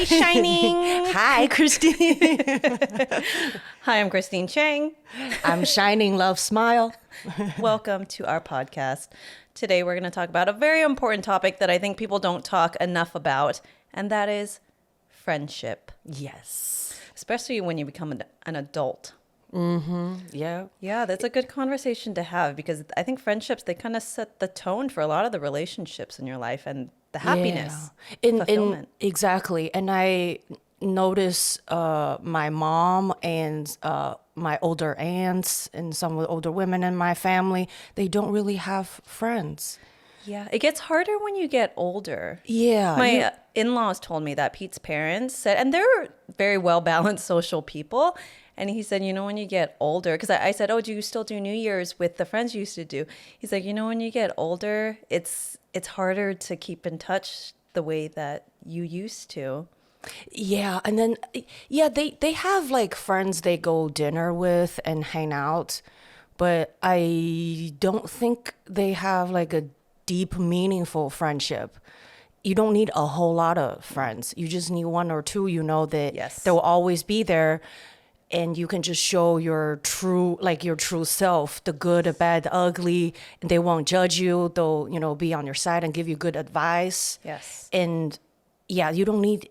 Hi, Shining. Hi, Christine. Hi, I'm Christine Chang. I'm Shining Love Smile. Welcome to our podcast. Today, we're going to talk about a very important topic that I think people don't talk enough about, and that is friendship, Yes. especially when you become an adult. Yeah. Yeah, that's a good conversation to have because I think friendships, they kind of set the tone for a lot of the relationships in your life and the happiness, fulfillment. Exactly. And I notice my mom and my older aunts and some of the older women in my family, they don't really have friends. Yeah, it gets harder when you get older. Yeah. My in-laws told me that Pete's parents said, and they're very well-balanced social people. And he said, when you get older, because I said, oh, do you still do New Year's with the friends you used to do? He's like, when you get older, it's harder to keep in touch the way that you used to. Yeah, and then they have like friends they go dinner with and hang out, but I don't think they have like a deep, meaningful friendship. You don't need a whole lot of friends. You just need one or two, that Yes. they'll always be there and you can just show your true self, the good, the bad, the ugly, and they won't judge you. They'll, be on your side and give you good advice. Yes. And yeah, you don't need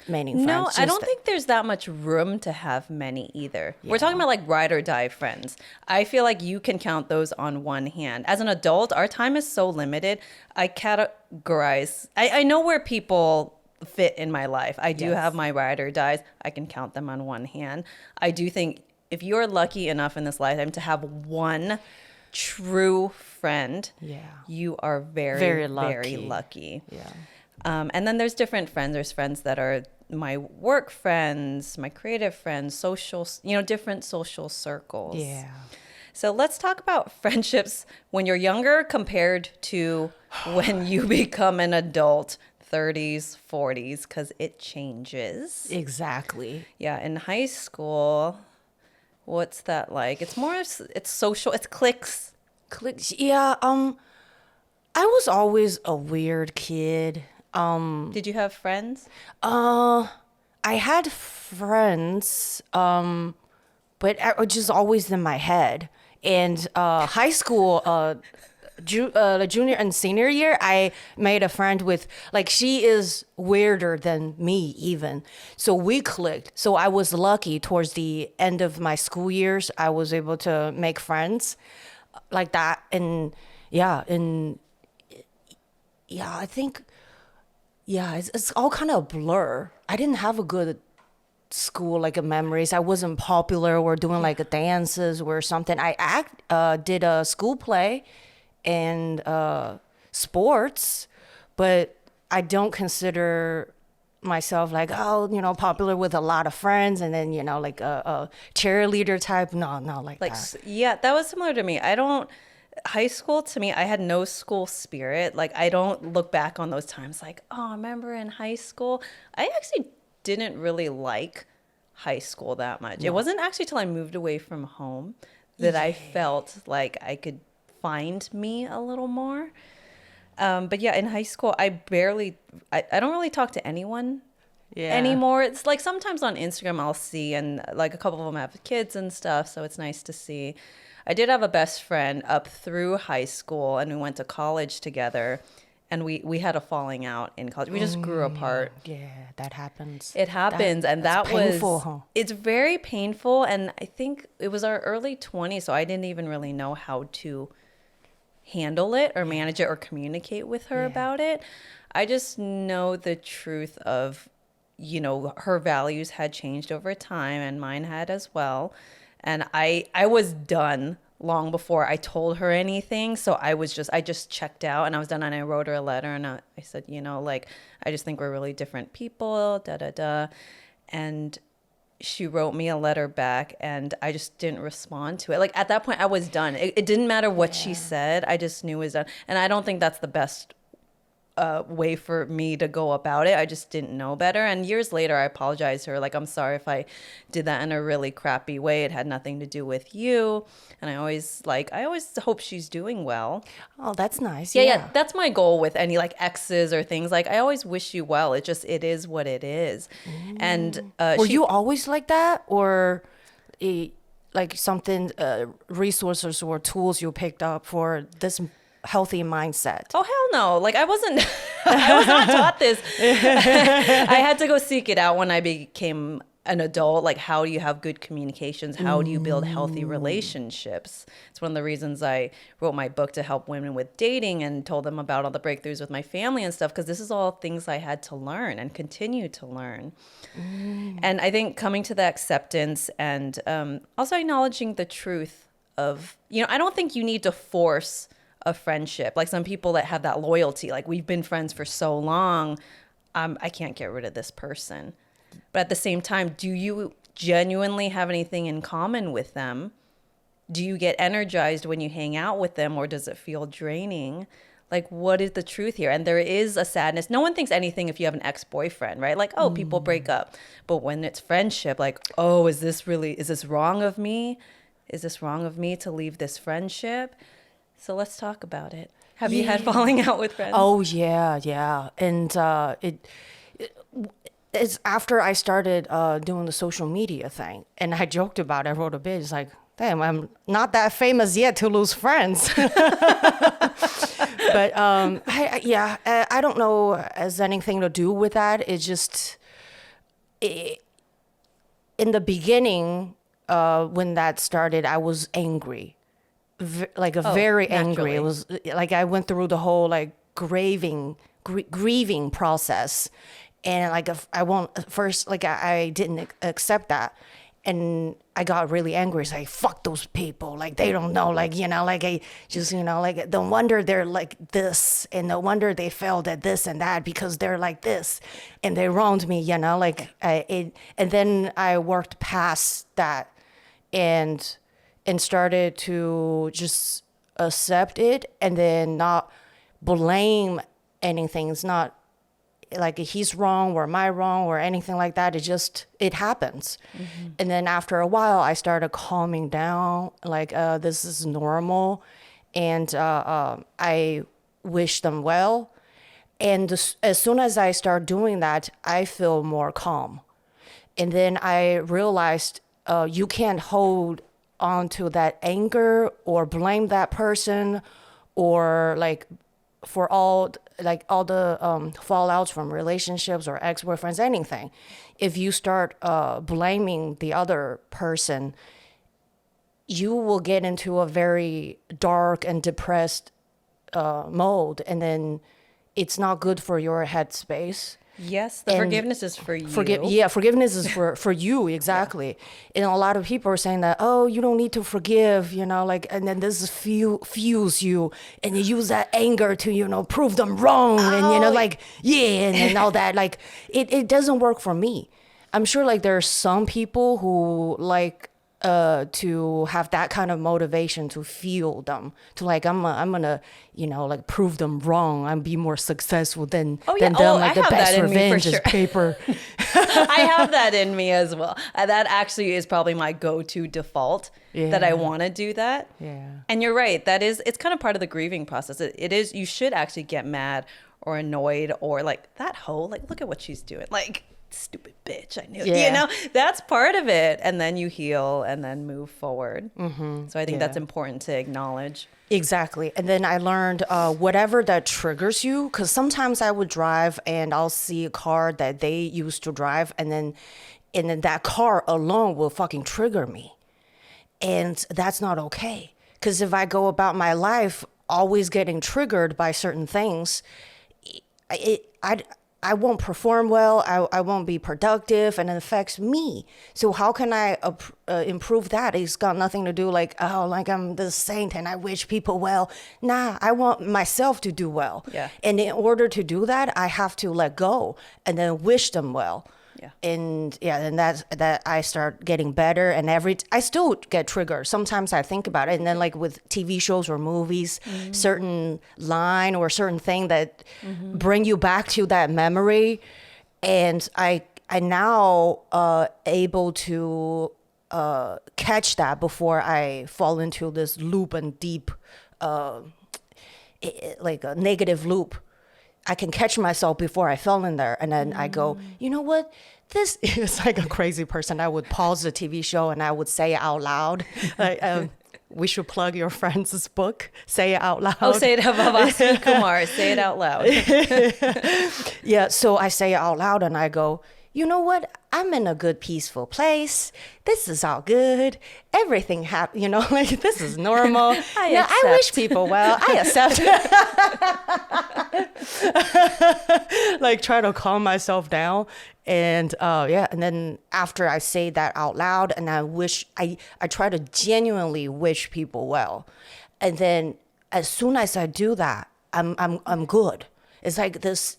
many friends. No, I don't Just- think there's that much room to have many either. We're talking about like ride or die friends. I feel like you can count those on one hand. As an adult, our time is so limited. I categorize, I know where people fit in my life. I do have my ride or dies. I can count them on one hand. I do think if you're lucky enough in this lifetime to have one true friend, you are very, Very very lucky. lucky. Yeah. And then there's different friends. There's friends that are my work friends, my creative friends, social, different social circles. Yeah. So let's talk about friendships when you're younger compared to when you become an adult, 30s, 40s, because it changes. Exactly. Yeah, in high school, what's that like? It's more, it's social, it's cliques. Clicks. Yeah. I was always a weird kid. Did you have friends? I had friends, but I was just always in my head. And high school, the junior and senior year, I made a friend with, like, she is weirder than me even. So we clicked. So I was lucky towards the end of my school years, I was able to make friends like that. And yeah, I think, it's all kind of a blur. I didn't have a good school like memories. I wasn't popular or doing like dances or something. I did a school play and sports, but I don't consider myself like, popular with a lot of friends and then like a cheerleader type. No, like that. Yeah, that was similar to me. High school, to me, I had no school spirit. Like, I don't look back on those times like, oh, remember in high school? I actually didn't really like high school that much. It wasn't actually till I moved away from home that I felt like I could find me a little more. But yeah, in high school, I don't really talk to anyone anymore. It's like sometimes on Instagram I'll see, and like a couple of them have kids and stuff, so it's nice to see. I did have a best friend up through high school, and we went to college together, and we had a falling out in college. We just grew apart. Yeah, that happens. It happens, and that was painful, huh? It's very painful, and I think it was our early 20s, so I didn't even really know how to handle it or manage it or communicate with her about it. I just know the truth of, her values had changed over time, and mine had as well. And I was done long before I told her anything. So I just checked out and I was done. And I wrote her a letter and I said, I just think we're really different people, da, da, da. And she wrote me a letter back and I just didn't respond to it. Like at that point I was done. It didn't matter what she said. I just knew it was done. And I don't think that's the best way for me to go about it. I just didn't know better. And years later, I apologized to her. Like, I'm sorry if I did that in a really crappy way. It had nothing to do with you. And I always hope she's doing well. Oh, that's nice. Yeah. That's my goal with any like exes or things. Like, I always wish you well. It is what it is. And Were you always like that, or like something resources or tools you picked up for this healthy mindset? Oh, hell no. Like, I wasn't, I was not taught this. I had to go seek it out when I became an adult. Like, how do you have good communications? How do you build healthy relationships? It's one of the reasons I wrote my book, to help women with dating, and told them about all the breakthroughs with my family and stuff, because this is all things I had to learn and continue to learn. And I think coming to the acceptance, and also acknowledging the truth of, I don't think you need to force a friendship. Like some people that have that loyalty, like we've been friends for so long, I can't get rid of this person. But at the same time, do you genuinely have anything in common with them? Do you get energized when you hang out with them, or does it feel draining? Like, what is the truth here? And there is a sadness. No one thinks anything if you have an ex-boyfriend, right? Like, oh, people break up. But when it's friendship, like, oh, is this wrong of me? Is this wrong of me to leave this friendship? So let's talk about it. Have you had falling out with friends? Oh, yeah. And it's after I started doing the social media thing, and I joked about it. I wrote a bit. It's like, damn, I'm not that famous yet to lose friends. But I don't know, has anything to do with that. It's just, in the beginning, when that started, I was angry. Very angry. naturally. It was like I went through the whole like grieving process, and like if I won't first, like I didn't accept that, and I got really angry. It's like, fuck those people, like they don't know, like like I just like no wonder they're like this, and no wonder they failed at this and that, because they're like this, and they wronged me, and then I worked past that, and started to just accept it, and then not blame anything. It's not like he's wrong or am I wrong or anything like that. It happens. And then after a while, I started calming down, like this is normal, and I wish them well. And as soon as I start doing that, I feel more calm. And then I realized you can't hold onto that anger or blame that person, or like for all the fallouts from relationships or ex-boyfriends, anything. If you start blaming the other person, you will get into a very dark and depressed mode, and then it's not good for your headspace. Yes, the forgiveness is for you. Forgiveness is for you, exactly. And a lot of people are saying that, oh, you don't need to forgive, and then this fuels you, and you use that anger to, prove them wrong, and and all that. Like it doesn't work for me. I'm sure like there are some people who like to have that kind of motivation to feel them, to like I'm gonna like prove them wrong, and be more successful than them. Like I the have best that in me for revenge is sure. paper. I have that in me as well. That actually is probably my go-to default, that I want to do that. Yeah. And you're right. It's kind of part of the grieving process. It is, you should actually get mad or annoyed, or like, that hoe, like, look at what she's doing. Like, stupid bitch, I knew. That's part of it. And then you heal and then move forward. So I think that's important to acknowledge. Exactly. And then I learned whatever that triggers you, because sometimes I would drive and I'll see a car that they used to drive, and then that car alone will fucking trigger me. And that's not okay. Because if I go about my life always getting triggered by certain things, I won't perform well, I won't be productive, and it affects me. So how can I improve that? It's got nothing to do like, oh, like I'm the saint and I wish people well. Nah, I want myself to do well. Yeah. And in order to do that, I have to let go and then wish them well. Yeah. And yeah, and that I start getting better, and I still get triggered. Sometimes I think about it, and then like with TV shows or movies, certain line or certain thing that bring you back to that memory, and I now able to catch that before I fall into this loop and deep like a negative loop. I can catch myself before I fell in there. And then I go, you know what? This is like a crazy person. I would pause the TV show and I would say it out loud. Like, we should plug your friend's book, Say It Out Loud. Oh, say it, Vavasvi Kumar, say it out loud. Yeah, so I say it out loud and I go, you know what? I'm in a good, peaceful place. This is all good. Everything happens, like this is normal. I wish people well. I accept. Like try to calm myself down. And and then after I say that out loud and I try to genuinely wish people well. And then as soon as I do that, I'm good. It's like this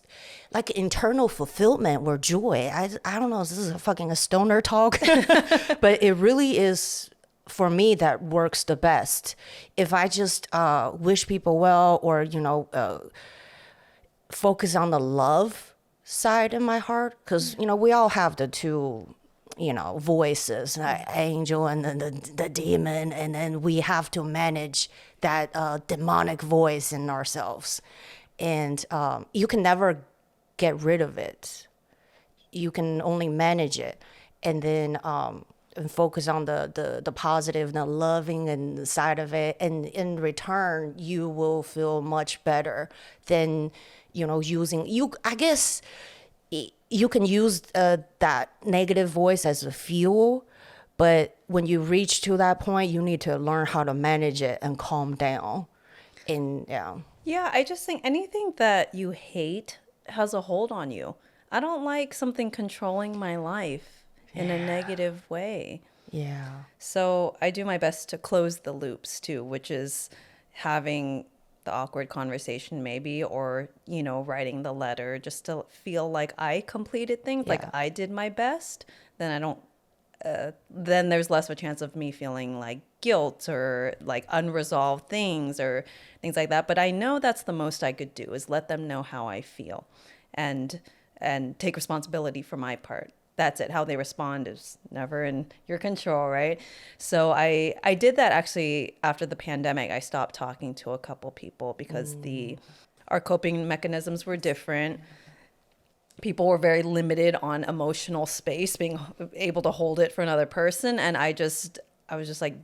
like internal fulfillment or joy. I don't know if this is a stoner talk, but it really is for me that works the best. If I just wish people well or, focus on the love side in my heart, because, we all have the two, voices, angel and then the demon, and then we have to manage that demonic voice in ourselves. And you can never get rid of it. You can only manage it, and then and focus on the positive and the loving and the side of it. And in return, you will feel much better than using you. I guess you can use that negative voice as a fuel, but when you reach to that point, you need to learn how to manage it and calm down. And Yeah, I just think anything that you hate has a hold on you. I don't like something controlling my life in a negative way. Yeah. So I do my best to close the loops too, which is having the awkward conversation maybe, or, writing the letter just to feel like I completed things, like I did my best. Then I don't, then there's less of a chance of me feeling like guilt or like unresolved things or things like that. But I know that's the most I could do, is let them know how I feel and take responsibility for my part. That's it. How they respond is never in your control, right? So I did that actually after the pandemic. I stopped talking to a couple people because our coping mechanisms were different. People were very limited on emotional space, being able to hold it for another person. And I was just like,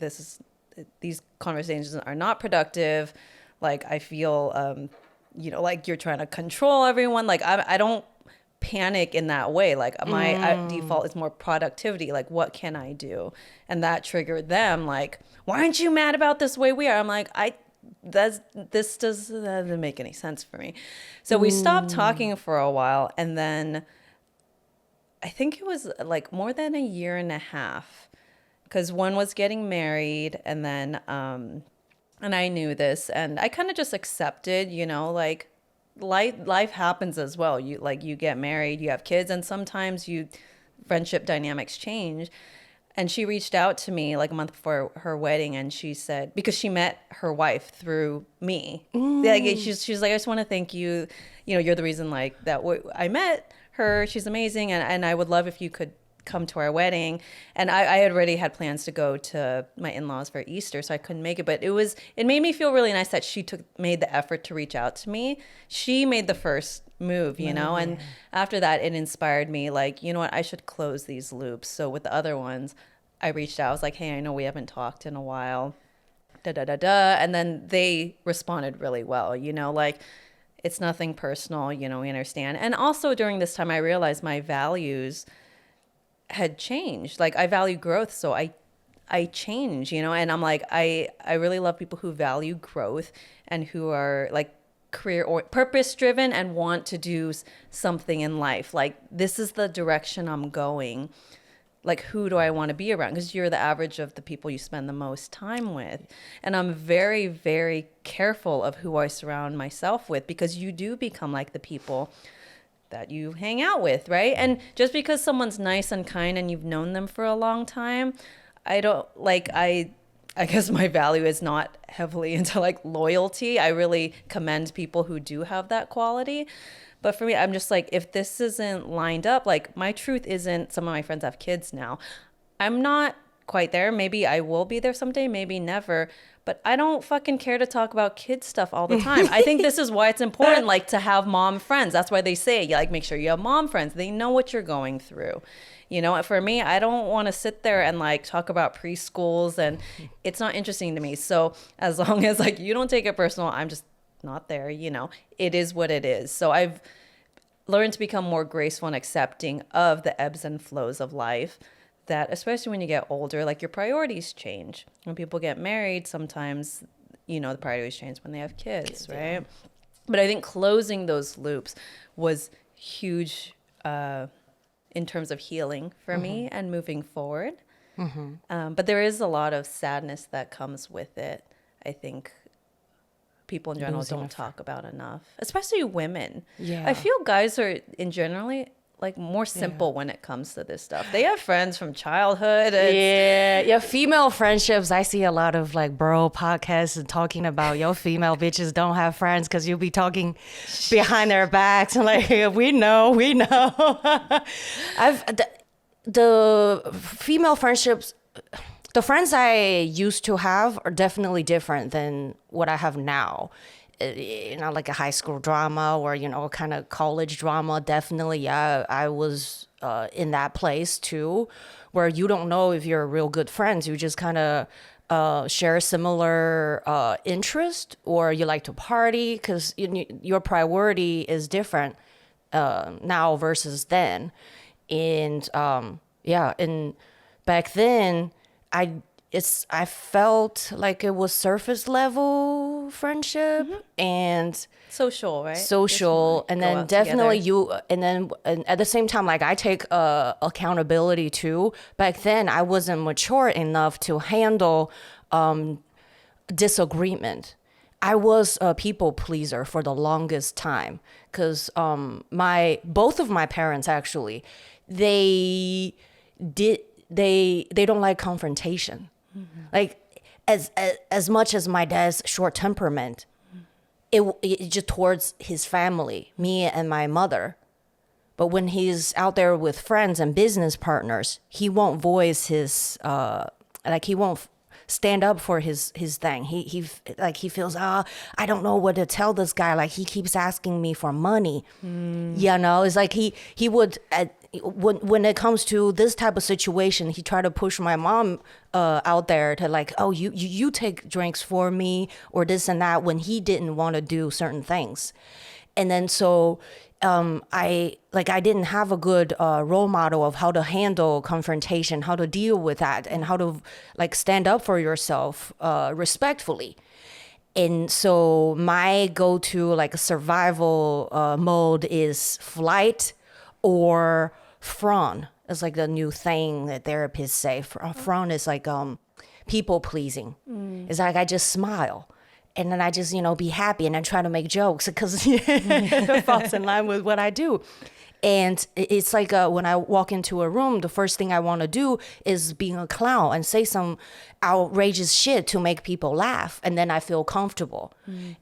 these conversations are not productive. Like I feel, like you're trying to control everyone. Like I don't panic in that way. Like my default is more productivity. Like what can I do? And that triggered them. Like, why aren't you mad about this way we are? I'm like, this doesn't make any sense for me. So we stopped talking for a while, and then I think it was like more than a year and a half, because one was getting married, and then and I knew this, and I kind of just accepted, like life happens as well. You get married, you have kids, and sometimes friendship dynamics change. And she reached out to me like a month before her wedding, and she said, because she met her wife through me, like she's like, I just want to thank you. You're the reason like that I met her. She's amazing, and I would love if you could come to our wedding. And I had already had plans to go to my in-laws for Easter, so I couldn't make it. But it made me feel really nice that she made the effort to reach out to me. She made the first move, and after that it inspired me, like, you know what, I should close these loops. So with the other ones, I reached out. I was like, hey, I know we haven't talked in a while, and then they responded really well, like, it's nothing personal, we understand. And also during this time I realized my values had changed. Like I value growth, so I change, and I'm like, I really love people who value growth and who are like career or purpose driven and want to do something in life. Like, this is the direction I'm going. Like, who do I want to be around? Because you're the average of the people you spend the most time with. And I'm very, very careful of who I surround myself with, because you do become like the people that you hang out with, right? And just because someone's nice and kind and you've known them for a long time, I don't like I guess my value is not heavily into like loyalty. I really commend people who do have that quality. But for me, I'm just like, if this isn't lined up, like my truth isn't, some of my friends have kids now. I'm not quite there. Maybe I will be there someday, maybe never. But I don't fucking care to talk about kid stuff all the time. I think this is why it's important, like, to have mom friends. That's why they say, like, make sure you have mom friends. They know what you're going through. You know, for me, I don't want to sit there and like talk about preschools, and it's not interesting to me. So as long as like you don't take it personal, I'm just not there, you know. It is what it is. So I've learned to become more graceful and accepting of the ebbs and flows of life, that especially when you get older, like your priorities change. When people get married, sometimes, you know, the priorities change when they have kids, right? Yeah. But I think closing those loops was huge in terms of healing for me and moving forward. But there is a lot of sadness that comes with it. I think people in general don't talk about enough, especially women. Yeah. I feel guys are in generally like more simple when it comes to this stuff. They have friends from childhood. Yeah, female friendships. I see a lot of like bro podcasts and talking about your female bitches don't have friends because you'll be talking behind their backs and like we know. The female friendships. The friends I used to have are definitely different than what I have now. You know, like a high school drama or, you know, kind of college drama. Definitely, yeah, I was in that place too, where you don't know if you're real good friends. You just kind of share a similar interest, or you like to party, because your priority is different now versus then. And and back then, I felt like it was surface level friendship and social, right? Social, and then definitely and at the same time, like I take accountability too. Back then, I wasn't mature enough to handle disagreement. I was a people pleaser for the longest time because both of my parents actually, they don't like confrontation. Like as much as my dad's short temperament, it just towards his family, me and my mother. But when he's out there with friends and business partners, he won't voice his he won't stand up for his thing. He feels I don't know what to tell this guy. Like he keeps asking me for money. You know, it's like he would. When it comes to this type of situation, he tried to push my mom out there to like, oh, you take drinks for me or this and that, when he didn't want to do certain things. And then so I didn't have a good role model of how to handle confrontation, how to deal with that, and how to like stand up for yourself respectfully. And so my go-to like survival mode is flight or frown. It's like the new thing that therapists say. Frown is like people pleasing. It's like I just smile. And then I just, be happy and then try to make jokes because it falls in line with what I do. And it's like when I walk into a room, the first thing I want to do is being a clown and say some outrageous shit to make people laugh. And then I feel comfortable.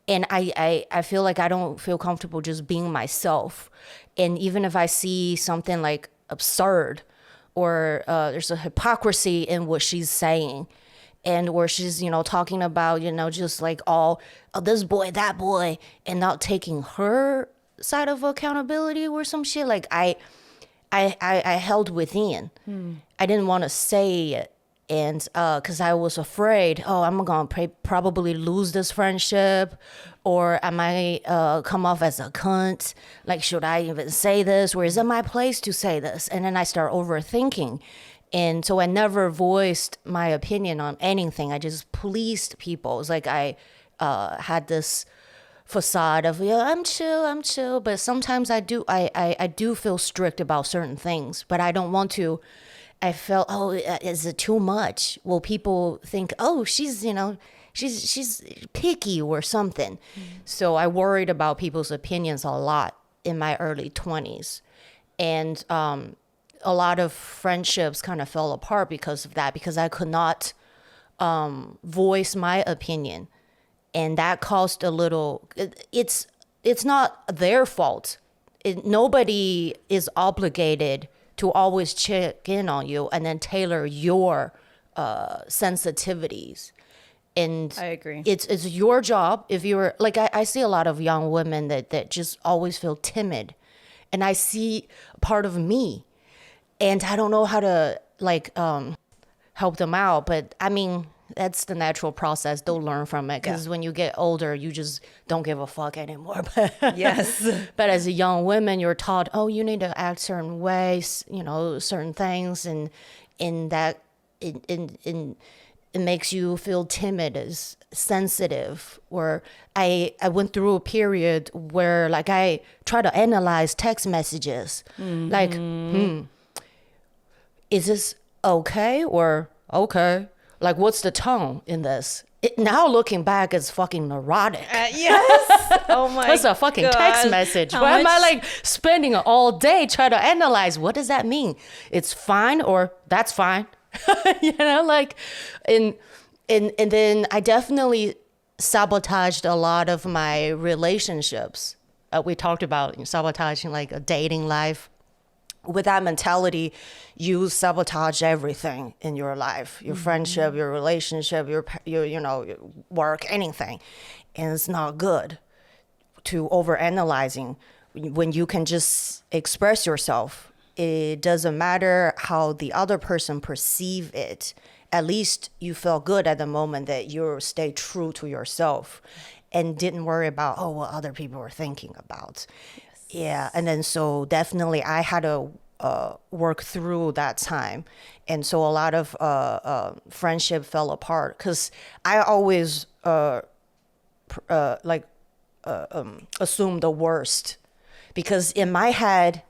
And I feel like I don't feel comfortable just being myself. And even if I see something like absurd or there's a hypocrisy in what she's saying, and where she's, talking about, just like all this boy, that boy, and not taking her side of accountability or some shit. Like I held within. I didn't want to say it. And because I was afraid, I'm going to probably lose this friendship, or I might come off as a cunt. Like, should I even say this? Or is it my place to say this? And then I start overthinking. And so I never voiced my opinion on anything. I just pleased people. It's like I had this facade of, I'm chill. But sometimes I do feel strict about certain things, but I don't want to. I felt, is it too much? Will people think, she's picky or something? So I worried about people's opinions a lot. in my early 20s. And a lot of friendships kind of fell apart because of that, because I could not voice my opinion. And that caused a little, it's not their fault. Nobody is obligated to always check in on you and then tailor your sensitivities. And I agree. It's your job. If you're like, I see a lot of young women that just always feel timid, and I see part of me, and I don't know how to like help them out. But I mean, that's the natural process. They'll learn from it, because when you get older, you just don't give a fuck anymore. Yes. But as a young woman, you're taught, oh, you need to act certain ways, certain things, and in that it makes you feel timid, as sensitive. Or I went through a period where like I try to analyze text messages, like, is this okay or okay? Like, what's the tone in this? Now looking back, it's fucking neurotic. Yes. Oh my That's a fucking text God. message. How Why am I much- like spending all day trying to analyze what does that mean? It's fine or that's fine. Like, and then I definitely sabotaged a lot of my relationships. We talked about sabotaging like a dating life. With that mentality, you sabotage everything in your life, your friendship, your relationship, your your work, anything. And it's not good to overanalyzing when you can just express yourself. It doesn't matter how the other person perceive it. At least you feel good at the moment that you stay true to yourself and didn't worry about, oh, what other people were thinking about. Yeah, and then so definitely I had to work through that time. And so a lot of friendship fell apart, because I always assume the worst, because in my head,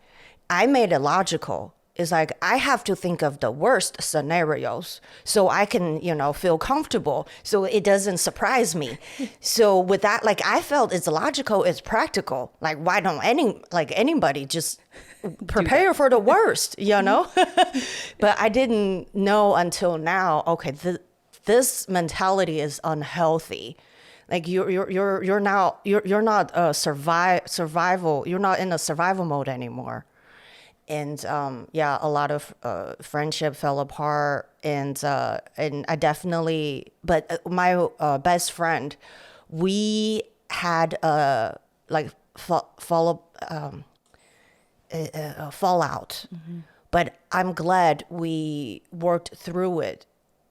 I made it logical. It's like I have to think of the worst scenarios so I can, feel comfortable, so it doesn't surprise me. So with that, like I felt it's logical, it's practical. Like why don't anybody just prepare for the worst, But I didn't know until now. Okay, this mentality is unhealthy. Like you're not survival. You're not in a survival mode anymore. And a lot of friendship fell apart, and I definitely. But my best friend, we had fallout. But I'm glad we worked through it,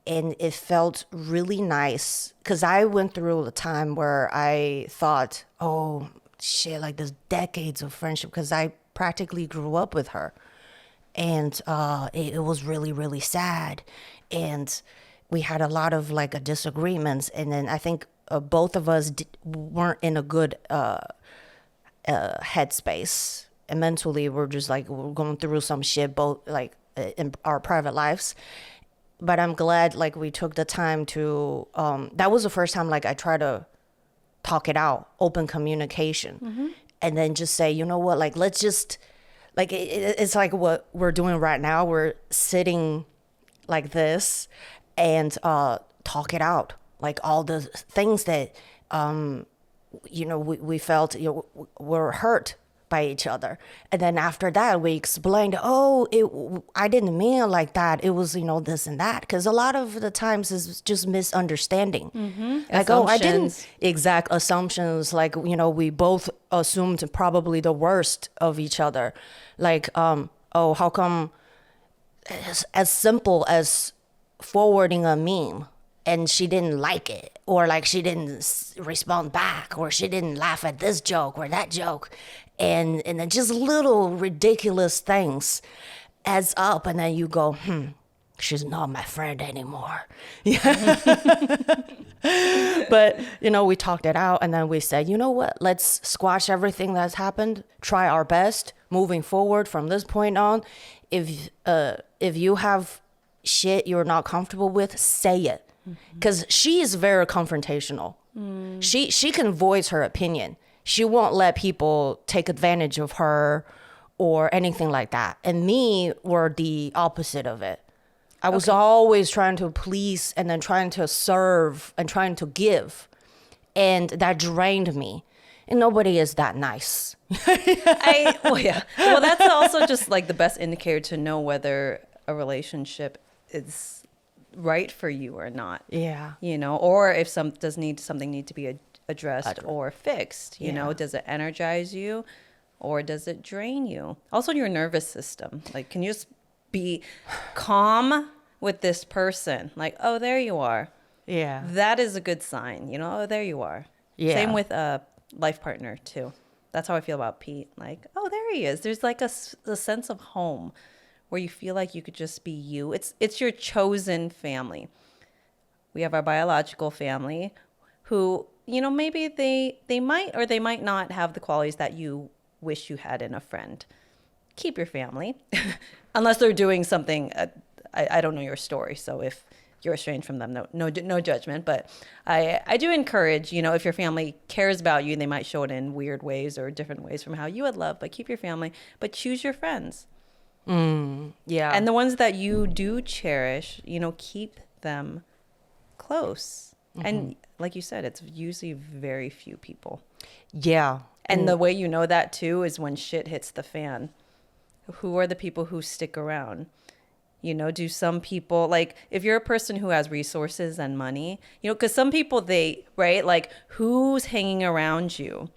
and it felt really nice, because I went through a time where I thought, oh shit, like there's decades of friendship, because I practically grew up with her, and it was really, really sad, and we had a lot of like disagreements, and then I think both of us weren't in a good headspace, and mentally we're just like we're going through some shit, both like in our private lives. But I'm glad like we took the time to that was the first time like I tried to talk it out, open communication. And then just say, you know what, like, let's just, like, it's like what we're doing right now. We're sitting like this and talk it out. Like all the things that, we felt were hurt by each other. And then after that, we explained, I didn't mean it like that. It was, this and that. Because a lot of the times it's just misunderstanding. Like, I didn't, exact assumptions. Like, we both assumed probably the worst of each other. Like, how come as simple as forwarding a meme and she didn't like it, or like she didn't respond back, or she didn't laugh at this joke or that joke. And then just little ridiculous things adds up, and then you go, she's not my friend anymore. But, we talked it out, and then we said, you know what, let's squash everything that's happened, try our best moving forward from this point on. If you have shit you're not comfortable with, say it. Because she is very confrontational. She can voice her opinion. she won't let people take advantage of her or anything like that. And me were the opposite of it. I was always trying to please and then trying to serve and trying to give. And that drained me. And nobody is that nice. Well, that's also just like the best indicator to know whether a relationship is right for you or not. Yeah. Or if something need to be addressed or fixed. You know, Yeah. does it energize you or does it drain you? Also, your nervous system. Like, can you just be calm with this person? Like, oh, there you are. Yeah. That is a good sign. Oh, there you are. Yeah. Same with a life partner too. That's how I feel about Pete. Like, oh, there he is. There's like a sense of home where you feel like you could just be you. It's your chosen family. We have our biological family who, maybe they might or they might not have the qualities that you wish you had in a friend. Keep your family unless they're doing something. I don't know your story. So if you're estranged from them, no judgment. But I do encourage, if your family cares about you, they might show it in weird ways or different ways from how you would love, but keep your family, but choose your friends. Yeah. And the ones that you do cherish, keep them close. And like you said, it's usually very few people. Yeah. And the way you know that too is when shit hits the fan. Who are the people who stick around? Do some people, like, if you're a person who has resources and money, because some people, right, like, who's hanging around you?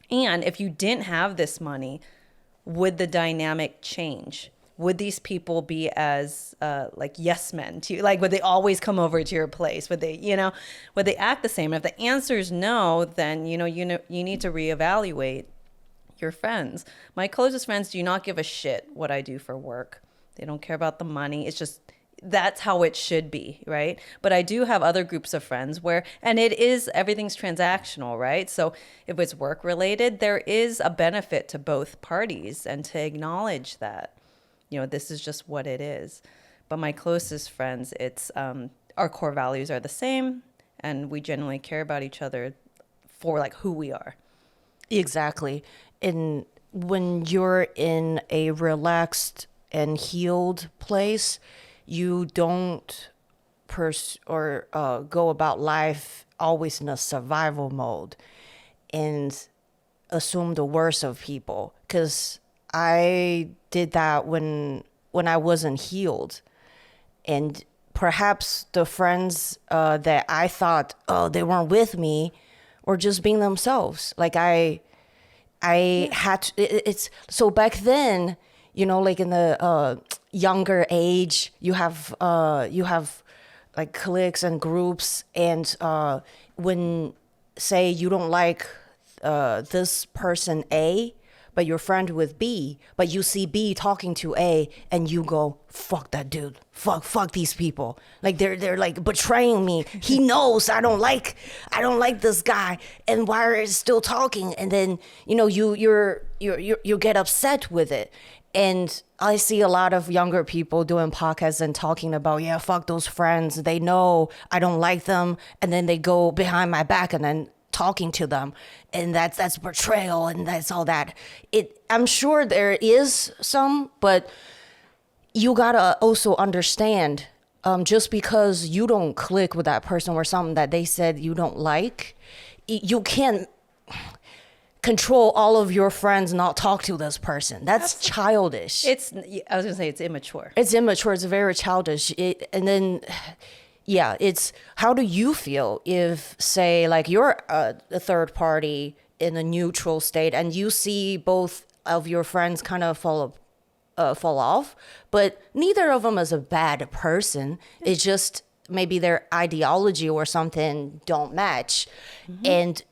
And if you didn't have this money, would the dynamic change? Would these people be as, like, yes men to you? Like, would they always come over to your place? Would they, would they act the same? If the answer is no, then, you need to reevaluate your friends. My closest friends do not give a shit what I do for work. They don't care about the money. It's just, that's how it should be, right? But I do have other groups of friends and everything's transactional, right? So if it's work related, there is a benefit to both parties and to acknowledge that, this is just what it is. But my closest friends, it's, our core values are the same and we genuinely care about each other for like who we are. Exactly. And when you're in a relaxed and healed place, you don't go about life always in a survival mode and assume the worst of people. Because I did that when I wasn't healed, and perhaps the friends that I thought, they weren't with me, were just being themselves. Like I had to, it's so back then, like in the younger age, you have like cliques and groups, and when say you don't like this person A, but you're friend with B, but you see B talking to A, and you go, fuck that dude, fuck these people, like they're like betraying me. He knows I don't like this guy, and why are they still talking? And then you get upset with it. And I see a lot of younger people doing podcasts and talking about, yeah, fuck those friends. They know I don't like them, and then they go behind my back and then talking to them, and that's betrayal, and that's all that. I'm sure there is some, but you gotta also understand, just because you don't click with that person or something that they said you don't like, you can't control all of your friends not talk to this person. That's childish. I was gonna say it's immature. It's immature. It's very childish. And then, yeah, it's how do you feel if, say, like you're a third party in a neutral state and you see both of your friends kind of fall off, but neither of them is a bad person. It's just maybe their ideology or something don't match, and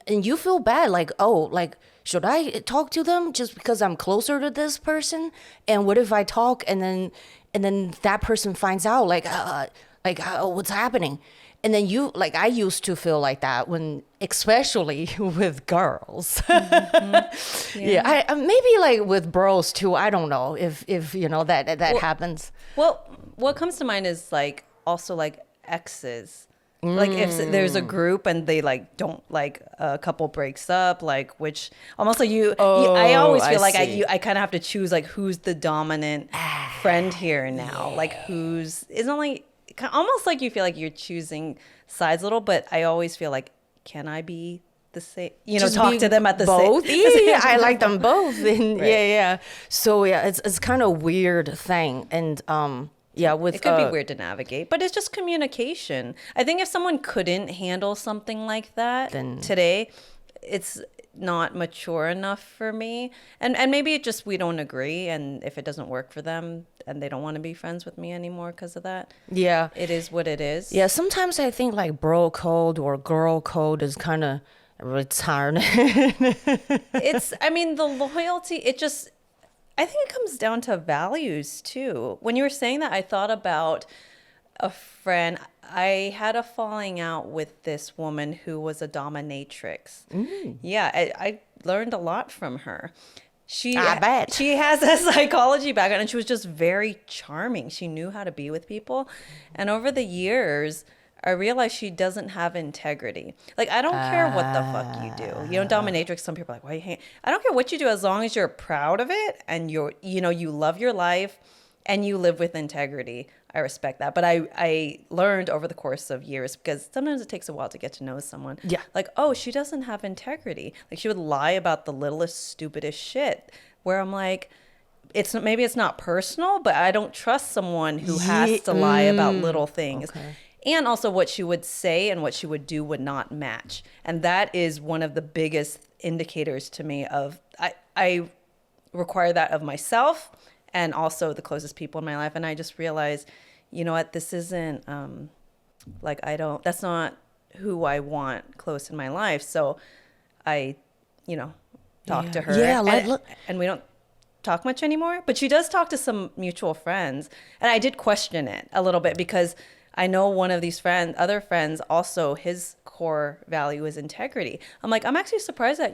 you feel bad, like, oh, like, should I talk to them just because I'm closer to this person? And what if I talk and then that person finds out, like what's happening? And then I used to feel like that when, especially with girls. Yeah, I maybe like with bros too. I don't know if that happens. Well, what comes to mind is like also like exes. Like if there's a group and they like don't like a couple breaks up, like which almost like I Oh, always I feel like see. I kind of have to choose like who's the dominant friend here now, like who's it's not like almost like you feel like you're choosing sides a little, but I always feel like can I be the same, Just talk be to them at the both. same Yeah, yeah, yeah, I like them both. And Right. yeah, yeah. So yeah, it's kind of weird thing. And yeah, It with could be weird to navigate, but it's just communication. I think if someone couldn't handle something like that then today, it's not mature enough for me. And maybe it just we don't agree, and if it doesn't work for them and they don't want to be friends with me anymore because of that, yeah. it is what it is. Yeah, sometimes I think like bro code or girl code is kind of retired. I mean, the loyalty, I think it comes down to values too. When you were saying that, I thought about a friend. I had a falling out with this woman who was a dominatrix. Yeah, I learned a lot from her. I bet. She has a psychology background and she was just very charming. She knew how to be with people. And over the years, I realized she doesn't have integrity. Like, I don't care what the fuck you do. Dominatrix, some people are like, why you hate? I don't care what you do as long as you're proud of it and you love your life and you live with integrity. I respect that. But I learned over the course of years, because sometimes it takes a while to get to know someone. Yeah. Like, oh, she doesn't have integrity. Like, she would lie about the littlest, stupidest shit, where I'm like, maybe it's not personal, but I don't trust someone who has to lie about little things. Okay. And also what she would say and what she would do would not match. And that is one of the biggest indicators to me of I require that of myself and also the closest people in my life. And I just realized, you know what, this isn't that's not who I want close in my life. So I, talk to her. Yeah, and we don't talk much anymore, but she does talk to some mutual friends. And I did question it a little bit because I know one of these other friends, also his core value is integrity. I'm like, I'm actually surprised that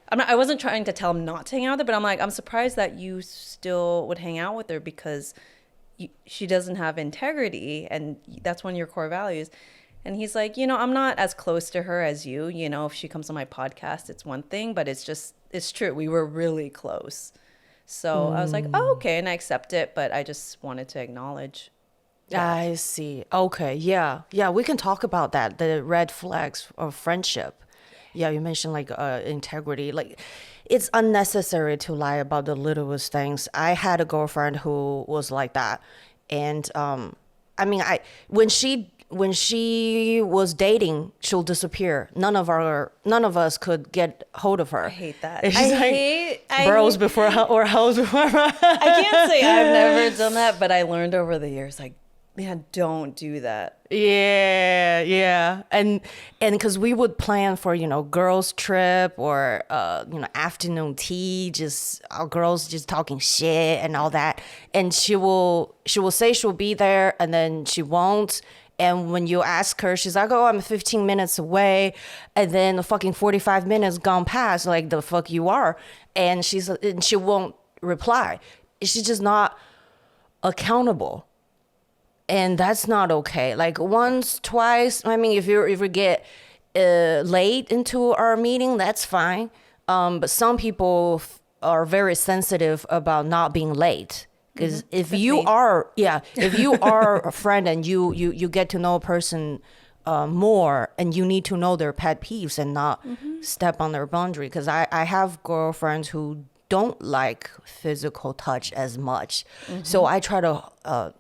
I wasn't trying to tell him not to hang out with her, but I'm like, I'm surprised that you still would hang out with her because she doesn't have integrity and that's one of your core values. And he's like, I'm not as close to her as you. If she comes on my podcast, it's one thing, but it's true. We were really close. So I was like, oh, okay. And I accept it, but I just wanted to acknowledge. I see. Okay. Yeah. Yeah. We can talk about that. The red flags of friendship. Yeah. You mentioned like integrity. Like it's unnecessary to lie about the littlest things. I had a girlfriend who was like that. And I mean, when she was dating, she'll disappear. None of us could get hold of her. I hate that. And she's bros before or hoes before. I can't say I've never done that, but I learned over the years, like, man, don't do that. Yeah, yeah. And because we would plan for, girls trip or, afternoon tea, just our girls just talking shit and all that. And she will say she'll be there and then she won't. And when you ask her, she's like, oh, I'm 15 minutes away. And then the fucking 45 minutes gone past, like the fuck you are. And she won't reply. She's just not accountable. And that's not okay. Like once, twice. I mean, if you get late into our meeting, that's fine. But some people are very sensitive about not being late. Because if you are a friend and you get to know a person more, and you need to know their pet peeves and not step on their boundary. Because I have girlfriends who don't like physical touch as much, so I try to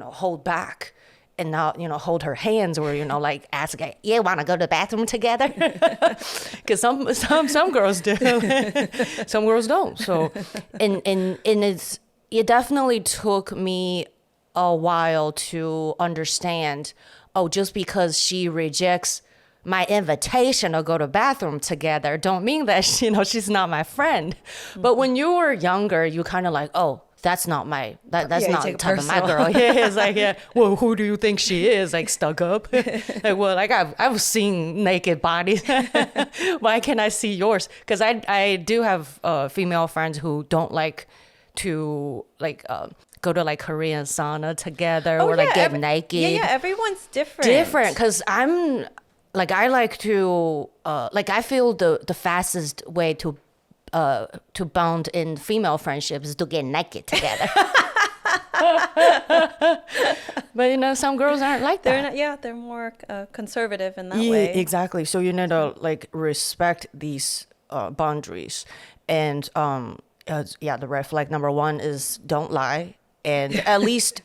hold back and not, hold her hands or, like ask, yeah, want to go to the bathroom together? Because some girls do, some girls don't. So, and it definitely took me a while to understand, just because she rejects my invitation to go to bathroom together don't mean that, she's not my friend. But when you were younger, you kind of like, that's not that's not the type of my girl. Yeah, it's like, yeah. Well, who do you think she is? Like stuck up. I've seen naked bodies. Why can't I see yours? Because I do have female friends who don't like to like go to like Korean sauna together Oh or like yeah, get naked. yeah, everyone's different. Different, because I'm like I like to like I feel the fastest way to bond in female friendships is to get naked together. But you know, some girls aren't like They're that. not, yeah, they're more conservative in that Yeah, way. exactly. So you need to like respect these boundaries, and yeah, the red flag number one is don't lie, and at least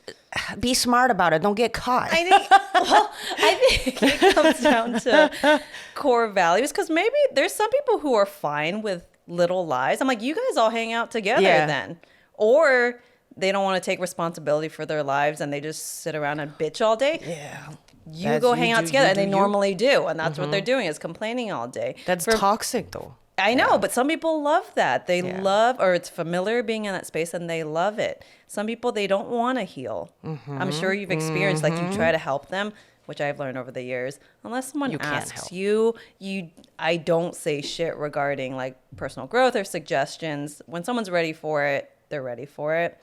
be smart about it. Don't get caught. I think it comes down to core values because maybe there's some people who are fine with little lies. I'm like, you guys all hang out together Yeah. then. Or they don't want to take responsibility for their lives and they just sit around and bitch all day. Yeah, You go hang out together, and they you. normally do. And that's what they're doing is complaining all day. That's toxic though. I know, but some people love that. They Yeah. love, or it's familiar being in that space and they love it. Some people, they don't want to heal. I'm sure you've experienced, like you try to help them, which I've learned over the years. Unless someone You can't asks help. you, I don't say shit regarding like personal growth or suggestions. When someone's ready for it, they're ready for it.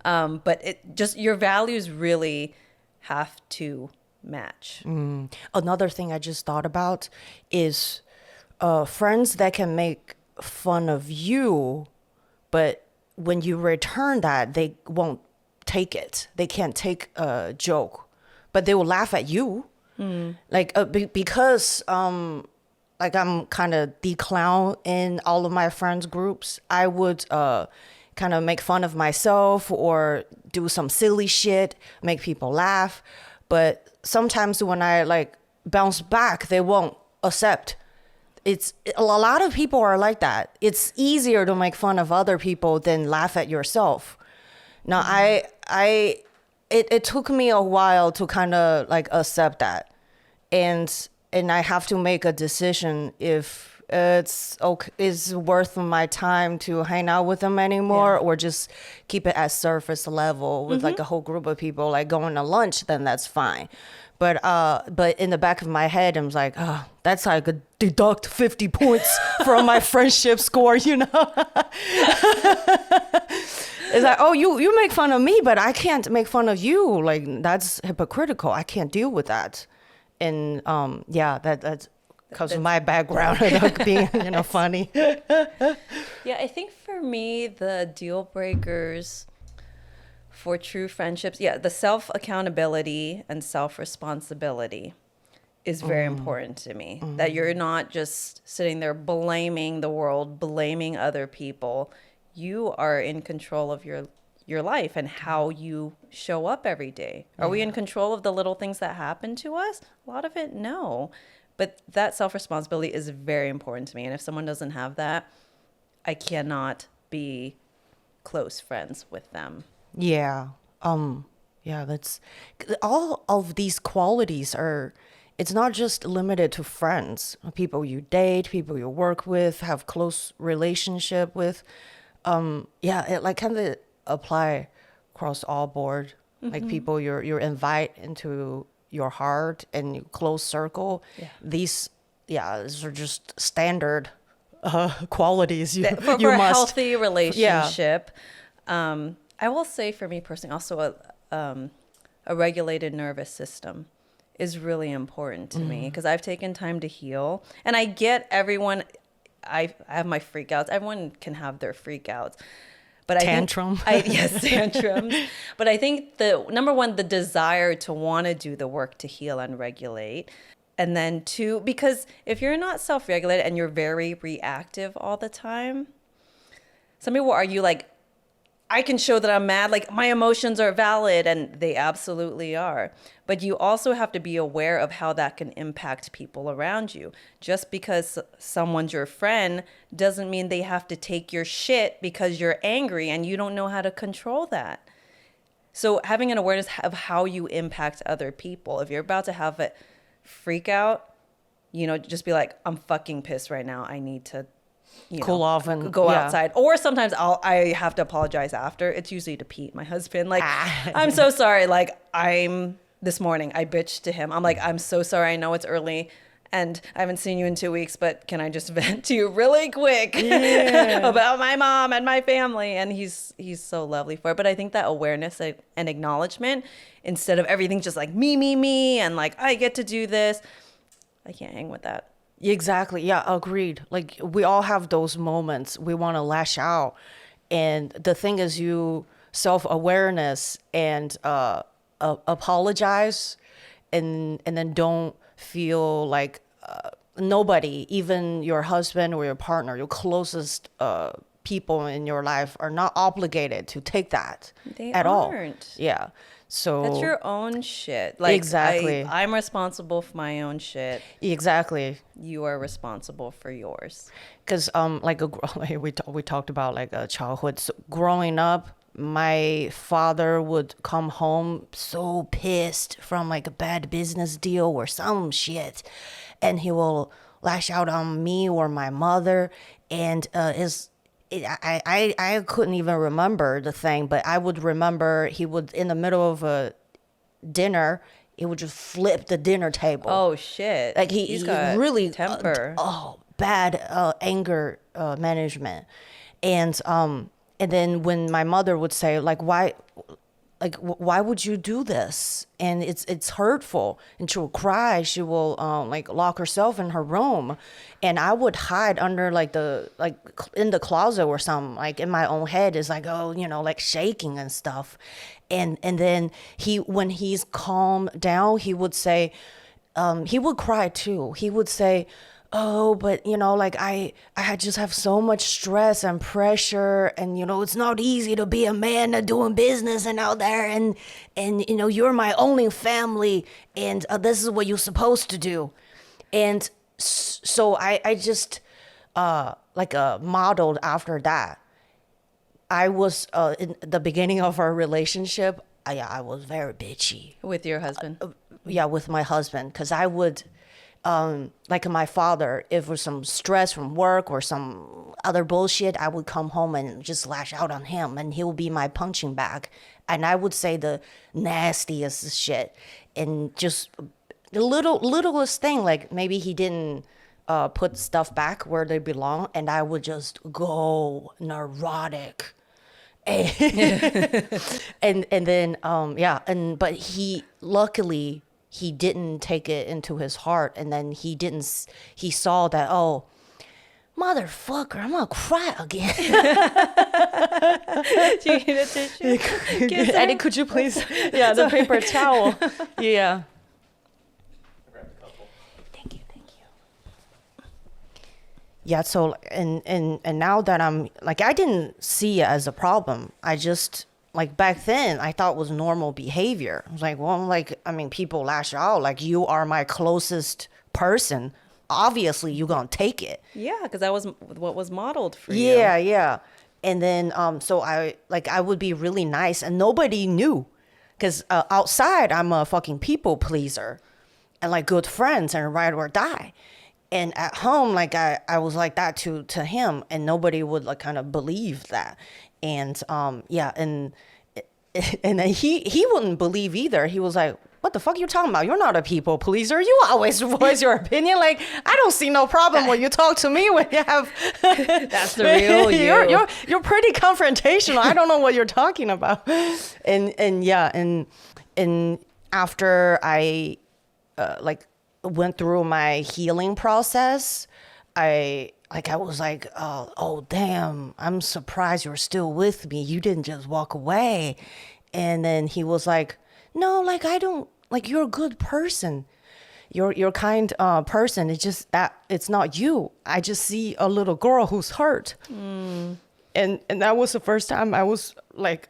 But it just, your values really have to match. Another thing I just thought about is friends that can make fun of you, but when you return that, they won't take it. They can't take a joke, but they will laugh at you. Like because like I'm kind of the clown in all of my friends groups. I would kind of make fun of myself or do some silly shit, make people laugh. But sometimes when I like bounce back, they won't accept. It's a lot of people are like that. It's easier to make fun of other people than laugh at yourself. Now, it took me a while to kind of like accept that, and I have to make a decision if it's okay, is worth my time to hang out with them anymore, or just keep it at surface level with like a whole group of people, like going to lunch. Then that's fine. But in the back of my head, I'm like, oh, that's how I could deduct 50 points from my friendship score, you know? It's like, oh, you make fun of me, but I can't make fun of you. Like, that's hypocritical. I can't deal with that. And yeah, that's because of my background, like being, you know, funny. Yeah, I think for me, the deal breakers for true friendships, yeah, the self accountability and self responsibility is very important to me. That you're not just sitting there blaming the world, blaming other people. You are in control of your life and how you show up every day. Are we in control of the little things that happen to us? A lot of it, no. But that self responsibility is very important to me. And if someone doesn't have that, I cannot be close friends with them. Yeah. Yeah, that's all of these qualities are, it's not just limited to friends, people you date, people you work with, have close relationship with. Yeah, it like kind of apply across all board. Like people you're invite into your heart and your close circle. Yeah. These are just standard qualities you For you a must. healthy relationship. I will say for me personally, also a regulated nervous system is really important to me because I've taken time to heal. And I get everyone, I have my freakouts. Everyone can have their freakouts. But Tantrum. Yes, tantrums. But I think the number one, the desire to want to do the work to heal and regulate. And then two, because if you're not self-regulated and you're very reactive all the time, some people argue like, I can show that I'm mad, like my emotions are valid, and they absolutely are. But you also have to be aware of how that can impact people around you. Just because someone's your friend doesn't mean they have to take your shit because you're angry and you don't know how to control that. So having an awareness of how you impact other people. If you're about to have a freak out, just be like, I'm fucking pissed right now. I need to Cool off and go outside. Or sometimes I have to apologize after. It's usually to Pete, my husband. Like, I'm so sorry. Like, this morning I bitched to him. I'm like, I'm so sorry. I know it's early And I haven't seen you in 2 weeks, but can I just vent to you really quick about my mom and my family? And he's so lovely for it. But I think that awareness and acknowledgement, instead of everything just like me, and like I get to do this, I can't hang with that. Exactly. Yeah, agreed. Like we all have those moments we want to lash out. And the thing is you self-awareness and apologize and then don't feel like nobody, even your husband or your partner, your closest people in your life are not obligated to take that They at all. aren't. Yeah. So That's your own shit. Like exactly. I'm responsible for my own shit. Exactly. You are responsible for yours. Because like we talked about like a childhood. So growing up, my father would come home so pissed from like a bad business deal or some shit, and he will lash out on me or my mother, and I couldn't even remember the thing, but I would remember he would in the middle of a dinner. He would just flip the dinner table. Oh shit! Like He's he got really temper. bad anger management, and then when my mother would say like why would you do this, and it's hurtful, and she will cry, she will like lock herself in her room, and I would hide under like in the closet or something, like in my own head is like, oh, like shaking and stuff, and then when he's calmed down, he would say, he would cry too. He would say, oh, but like I just have so much stress and pressure, and it's not easy to be a man doing business and out there, and you're my only family, and this is what you're supposed to do. And so I just modeled after that. I was in the beginning of our relationship, I was very bitchy. With your husband. Yeah, with my husband, because I would like my father, if it was some stress from work or some other bullshit, I would come home and just lash out on him, and he would be my punching bag, and I would say the nastiest shit, and just the littlest thing, like maybe he didn't put stuff back where they belong, and I would just go neurotic. and then but he luckily he didn't take it into his heart, and then he saw that, oh, motherfucker, I'm gonna cry again. Do you need a tissue? Eddie, could you please the paper towel. Yeah. Thank you. Yeah, so and now that I'm like, I didn't see it as a problem. I just, like, back then I thought it was normal behavior. I was like, well, people lash out, like, you are my closest person, obviously you're gonna take it. Yeah, because that was what was modeled for you. Yeah. And then so I would be really nice, and nobody knew, because outside I'm a fucking people pleaser and like good friends and ride or die. And at home, like I was like that to him, and nobody would like kind of believe that. And and then he wouldn't believe either. He was like, what the fuck you talking about? You're not a people pleaser. You always voice your opinion. Like, I don't see no problem when you talk to me when you have That's the real you. You're pretty confrontational. I don't know what you're talking about. And after I went through my healing process, I was like, oh damn, I'm surprised you're still with me. You didn't just walk away. And then he was like, no, like, I don't, like, you're a good person. You're kind person. It's just that it's not you. I just see a little girl who's hurt. And that was the first time I was like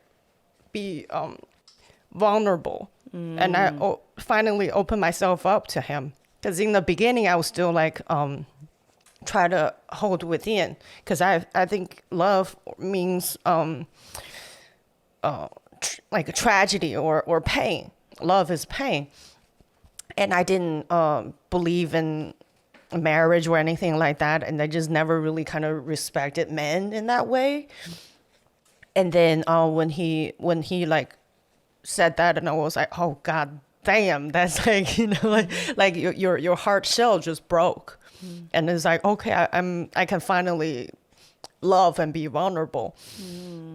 vulnerable. And I finally opened myself up to him. Because in the beginning, I was still like, try to hold within. Because I think love means like a tragedy or pain. Love is pain. And I didn't believe in marriage or anything like that. And I just never really kind of respected men in that way. And then when he like said that, and I was like, oh God damn, that's like, like your heart shell just broke. And it's like, okay, I can finally love and be vulnerable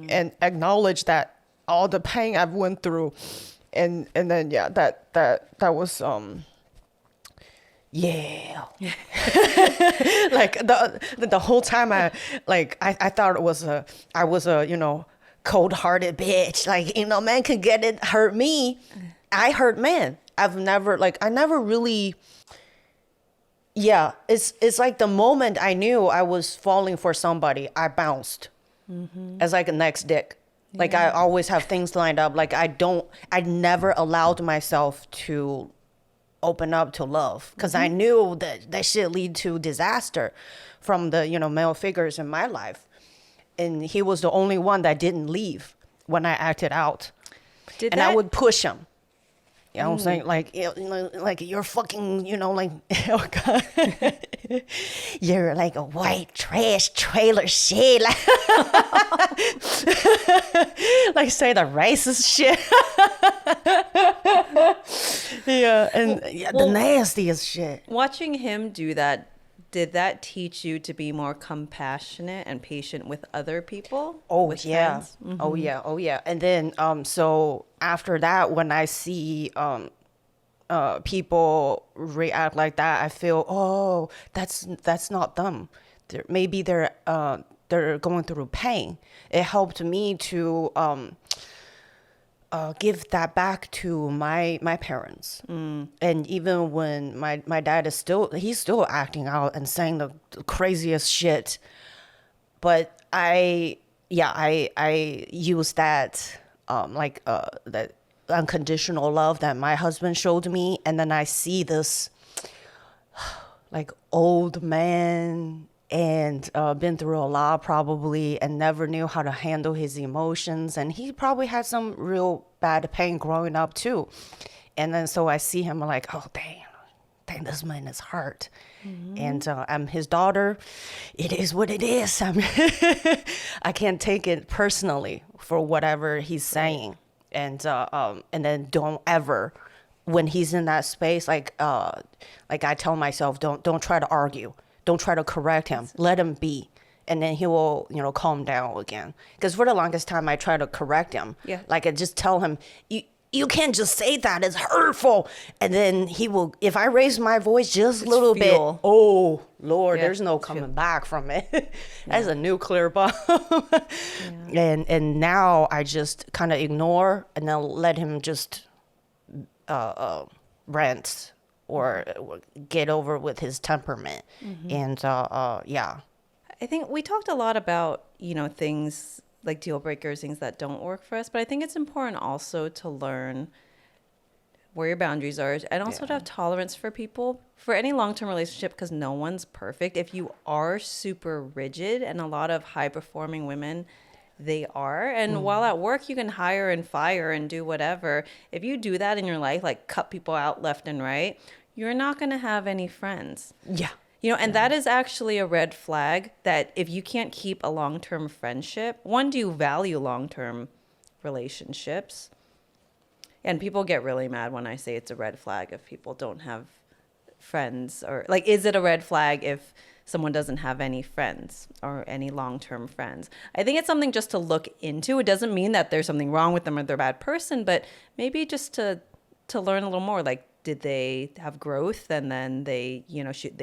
and acknowledge that all the pain I've went through. And then, yeah, that was, yeah. Like the whole time I thought I was a cold-hearted bitch. Like, man could get it, hurt me. I hurt men. I never really. Yeah, it's like the moment I knew I was falling for somebody, I bounced as like a next dick. Like I always have things lined up. Like I never allowed myself to open up to love because I knew that shit lead to disaster from the male figures in my life, and he was the only one that didn't leave when I acted out, I would push him. You know what I'm saying? Like, like you're fucking, like, oh God, you're like a white trash trailer shit. Like, like say the racist shit. Yeah, and the nastiest shit. Watching him do that, did that teach you to be more compassionate and patient with other people? Oh with yeah. friends? Oh yeah. Oh yeah. And then so after that, when I see people react like that, I feel, oh, that's not them. Maybe they're going through pain. It helped me to give that back to my parents. And even when my dad is he's still acting out and saying the craziest shit, but I use that that unconditional love that my husband showed me, and then I see this like old man and been through a lot probably, and never knew how to handle his emotions, and he probably had some real bad pain growing up too. And then so I see him like, oh dang, this man is hurt. And I'm his daughter. It is what it is. I can't take it personally for whatever he's saying. And then don't ever, when he's in that space, like I tell myself, don't try to argue, don't try to correct him, let him be, and then he will calm down again. Because for the longest time I try to correct him, like I just tell him, you can't just say that, it's hurtful. And then he will, if I raise my voice just a little bit, oh Lord, there's no coming back from it. That's a nuclear bomb. And now I just kind of ignore and then let him just rant or get over with his temperament. And yeah. I think we talked a lot about, things like deal breakers, things that don't work for us. But I think it's important also to learn where your boundaries are, and also to have tolerance for people for any long-term relationship, because no one's perfect. If you are super rigid, and a lot of high-performing women, they are. And while at work, you can hire and fire and do whatever. If you do that in your life, like cut people out left and right, you're not going to have any friends. Yeah. And that is actually a red flag, that if you can't keep a long-term friendship, one, do you value long-term relationships? And people get really mad when I say it's a red flag if people don't have friends, or like, is it a red flag if someone doesn't have any friends or any long-term friends? I think it's something just to look into. It doesn't mean that there's something wrong with them or they're a bad person, but maybe just to learn a little more, like, did they have growth and then they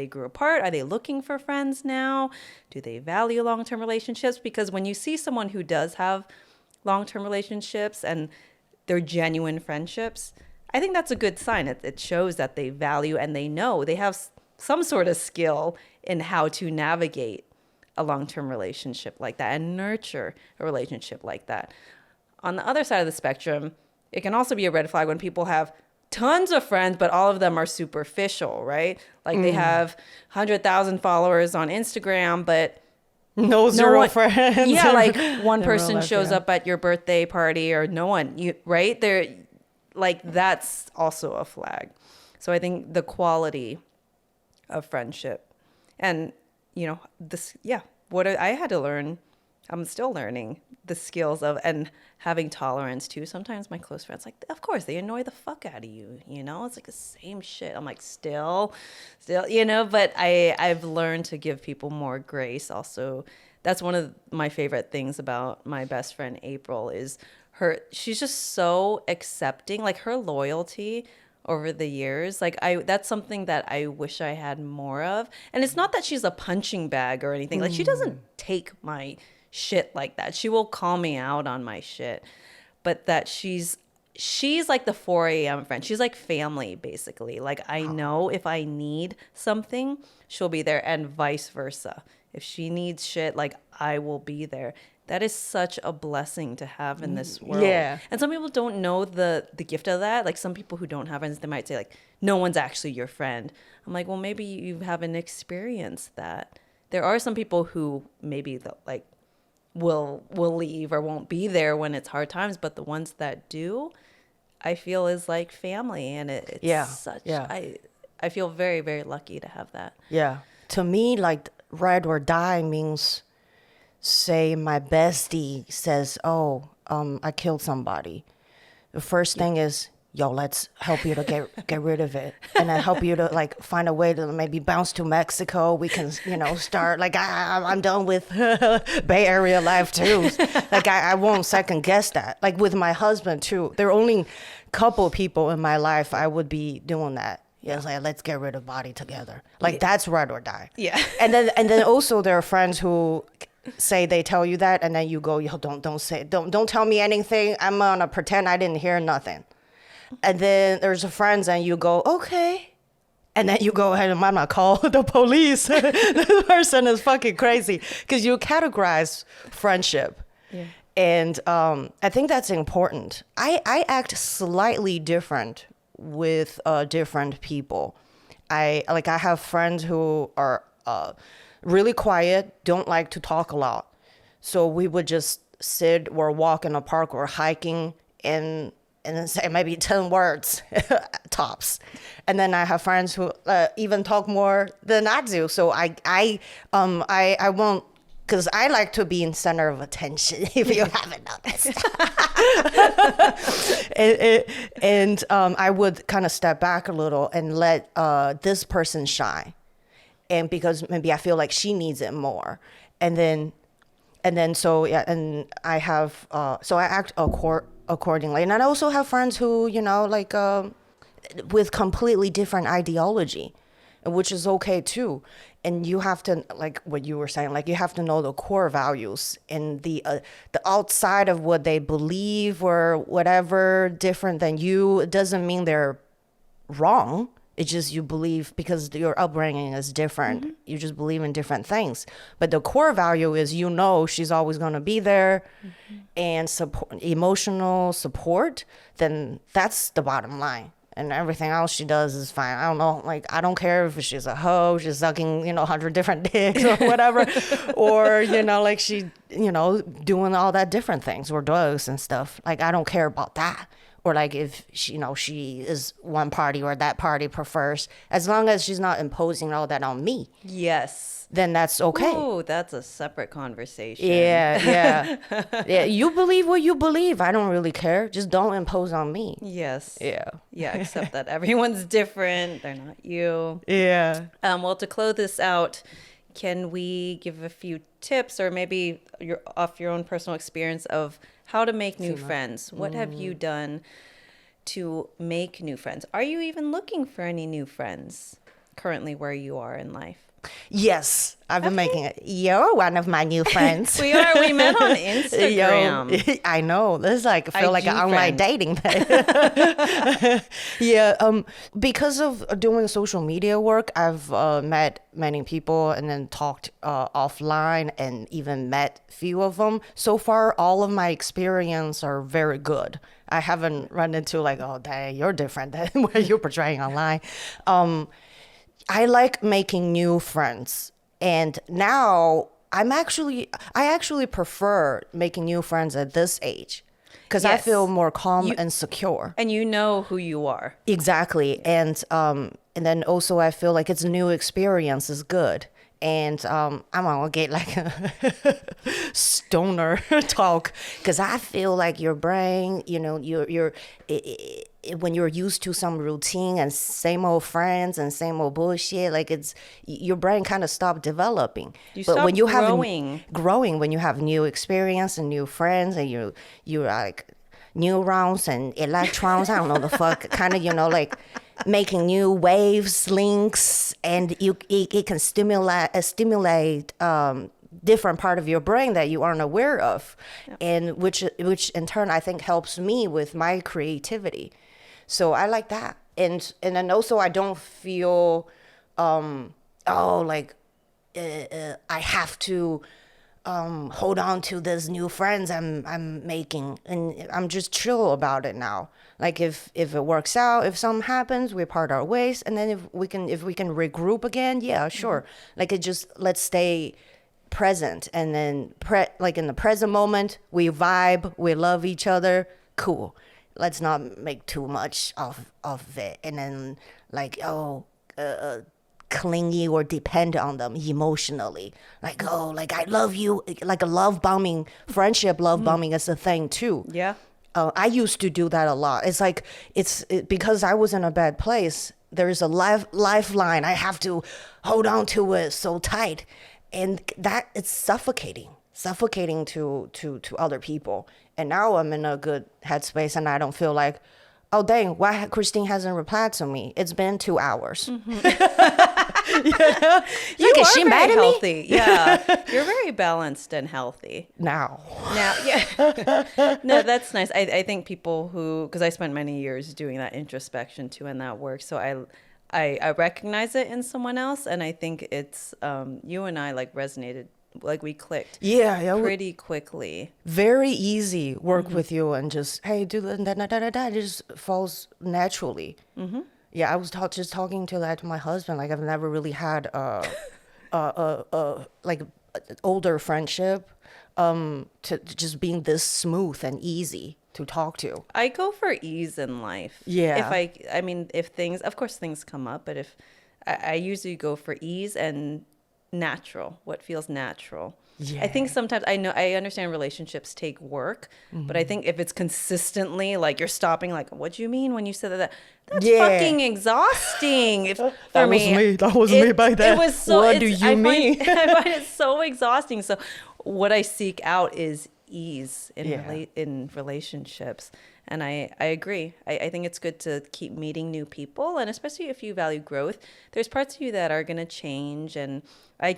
grew apart? Are they looking for friends now? Do they value long-term relationships? Because when you see someone who does have long-term relationships and they're genuine friendships, I think that's a good sign. It shows that they value and they know they have some sort of skill in how to navigate a long-term relationship like that and nurture a relationship like that. On the other side of the spectrum, it can also be a red flag when people have tons of friends, but all of them are superficial, right? Like they have 100,000 followers on Instagram, but zero friends. Yeah, like one person shows up at your birthday party, or no one, right? They're like, that's also a flag. So I think the quality of friendship, and I had to learn I'm still learning the skills of and having tolerance too. Sometimes my close friends, like, of course, they annoy the fuck out of you. You know, it's like the same shit. I'm like, still, you know. But I've learned to give people more grace. Also, that's one of my favorite things about my best friend April is her. She's just so accepting. Like her loyalty over the years, like that's something that I wish I had more of. And it's not that she's a punching bag or anything. Like she doesn't take my shit like that. She will call me out on my shit, but that she's like the 4 a.m. friend. She's like family basically. Like I know if I need something, she'll be there, and vice versa. If she needs shit, like I will be there. That is such a blessing to have in this world. Yeah. And some people don't know the gift of that. Like some people who don't have friends, they might say like, no one's actually your friend. I'm like, well, maybe you haven't experienced that. There are some people who maybe like will leave or won't be there when it's hard times, but the ones that do, I feel is like family, and it's such. Yeah. I feel very, very lucky to have that. Yeah. To me, like ride or die means, say my bestie says, "Oh, I killed somebody." The first thing is, yo, let's help you to get rid of it, and then help you to like find a way to maybe bounce to Mexico. We can, start like I'm done with Bay Area life too. Like I won't second guess that. Like with my husband too, there are only couple people in my life I would be doing that. Yeah, it's like let's get rid of body together. Like that's ride or die. Yeah. And then also there are friends who say they tell you that, and then you go, yo, don't tell me anything. I'm gonna pretend I didn't hear nothing. And then there's friends, and you go, okay. And then you go ahead and mama call the police. This person is fucking crazy, because you categorize friendship. Yeah. And I think that's important. I act slightly different with different people. I have friends who are really quiet, don't like to talk a lot. So we would just sit or walk in a park or hiking and then say maybe 10 words tops. And then I have friends who even talk more than I do. So I won't, because I like to be in center of attention, if you haven't noticed. and I would kind of step back a little and let this person shine. And because maybe I feel like she needs it more. And then so, yeah, and I have, so I act accordingly. And I also have friends who, with completely different ideology, which is okay too. And you have to, like what you were saying, like you have to know the core values, and the outside of what they believe or whatever different than you. It doesn't mean they're wrong. It's just you believe because your upbringing is different. Mm-hmm. You just believe in different things. But the core value is, she's always going to be there, mm-hmm. and emotional support, then that's the bottom line. And everything else she does is fine. I don't know, like, I don't care if she's a hoe, she's sucking, 100 different dicks or whatever, or, like she, doing all that different things or drugs and stuff. Like, I don't care about that. Or like if she, she is one party or that party prefers, as long as she's not imposing all that on me. Yes. Then that's okay. Oh, that's a separate conversation. Yeah. Yeah, you believe what you believe. I don't really care. Just don't impose on me. Yes. Yeah. Yeah, except that everyone's different. They're not you. Yeah. Well, to close this out, can we give a few tips, or maybe off your own personal experience of how to make new friends? What have you done to make new friends? Are you even looking for any new friends currently where you are in life? Yes, I've been making it. You're one of my new friends. We are. We met on Instagram. I know. This is like, I feel like an online dating thing. Yeah. Because of doing social media work, I've met many people and then talked offline and even met few of them. So far, all of my experience are very good. I haven't run into like, oh, dang, you're different than what you're portraying online. I like making new friends, and now I actually prefer making new friends at this age, because I feel more calm and secure. And you know who you are. Exactly. And then also I feel like it's a new experience is good. And I'm gonna get like a stoner talk because I feel like your brain, when you're used to some routine and same old friends and same old bullshit, like it's your brain kind of stopped developing. You But when stop you have growing. when you have new experience and new friends and you're like neurons and electrons, I don't know the fuck, kind of like making new waves, links, and it can stimulate different part of your brain that you aren't aware of, and which in turn I think helps me with my creativity. So I like that, and then also I don't feel like I have to hold on to these new friends I'm making, and I'm just chill about it now. Like if it works out, if something happens, we part our ways, and then if we can regroup again, yeah, sure. Like it just let's stay present, and then like in the present moment, we vibe, we love each other, cool. Let's not make too much of it, and then like clingy or depend on them emotionally. Like, oh, like I love you, like a love bombing, friendship love bombing is a thing too. Yeah. I used to do that a lot. It's like, because I was in a bad place, there's a lifeline. I have to hold on to it so tight. And that it's suffocating to other people. And now I'm in a good headspace and I don't feel like, oh dang, why Christine hasn't replied to me? It's been 2 hours. You Like, is are she very mad at me? healthy. Yeah. You're very balanced and healthy. Now. Now, yeah. No, that's nice. I think people because I spent many years doing that introspection too and that work. So I recognize it in someone else. And I think it's, you and I like resonated, like we clicked Yeah. pretty quickly. Very easy work with you and just, hey, do that, it just falls naturally. Yeah, I was just talking to that to my husband. Like I've never really had like older friendship to just being this smooth and easy to talk to. I go for ease in life. Yeah. I mean, if things, of course things come up, but if I usually go for ease and natural, what feels natural. Yeah. I think sometimes I understand relationships take work, but I think if it's consistently like you're stopping, like, what do you mean when you said that? That's Yeah. fucking exhausting. If for That was me, me. That was me by then. It was so. What do you mean? I find it so exhausting. So, what I seek out is ease in Yeah. in relationships. And I agree. I think it's good to keep meeting new people. And especially if you value growth, there's parts of you that are going to change. And I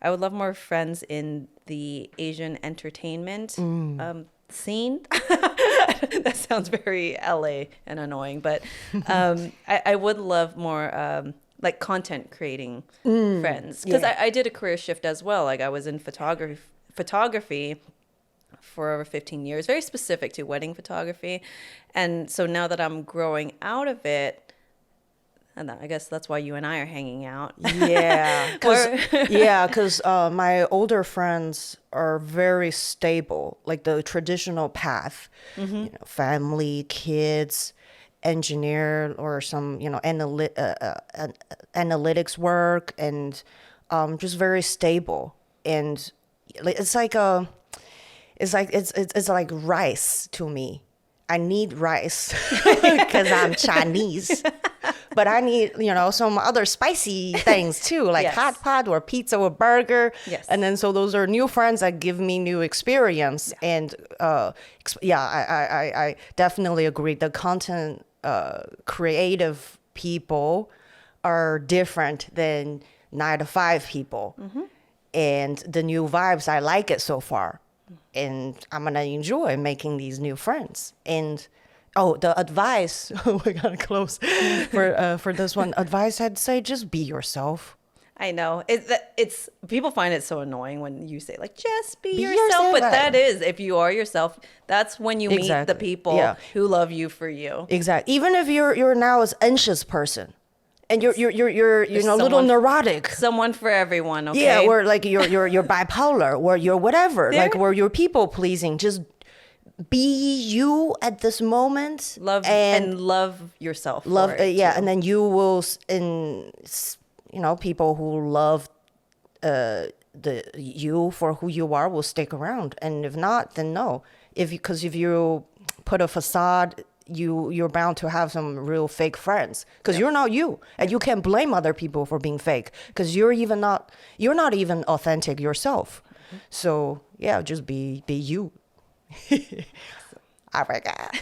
would love more friends in the Asian entertainment scene. That sounds very LA and annoying. But I would love more like content creating friends. Because Yeah. I did a career shift as well. Like I was in photography for over 15 years, very specific to wedding photography. And so now that I'm growing out of it, and I guess that's why you and I are hanging out. Yeah, because my older friends are very stable, like the traditional path, family, kids, engineer, or some analytics work, and just very stable. And it's like it's like rice to me. I need rice because I'm Chinese. But I need, some other spicy things too, like Yes. hot pot or pizza or burger. Yes. And then so those are new friends that give me new experience. Yeah. And I definitely agree. The content creative people are different than 9 to 5 people. And the new vibes, I like it so far. And I'm going to enjoy making these new friends. And the advice, we got to close for this one. Advice, I'd say just be yourself. I know it's people find it so annoying when you say like just be Be yourself, yourself. but that is, if you are yourself, that's when you meet the Exactly. people Yeah. who love you for you. Exactly. Even if you're now an anxious person and you're a little someone- neurotic. Someone for everyone, okay? Yeah, or like you're bipolar, or you're whatever, There- like where you're people pleasing. Just be you at this moment. love and love yourself. love for it, yeah, too. and then you will people who love the you for who you are will stick around, and if not, then no. Because if you put a facade, you're bound to have some real fake friends, because you're not you, and you can't blame other people for being fake, because you're not even authentic yourself. So yeah, just be you. I forgot.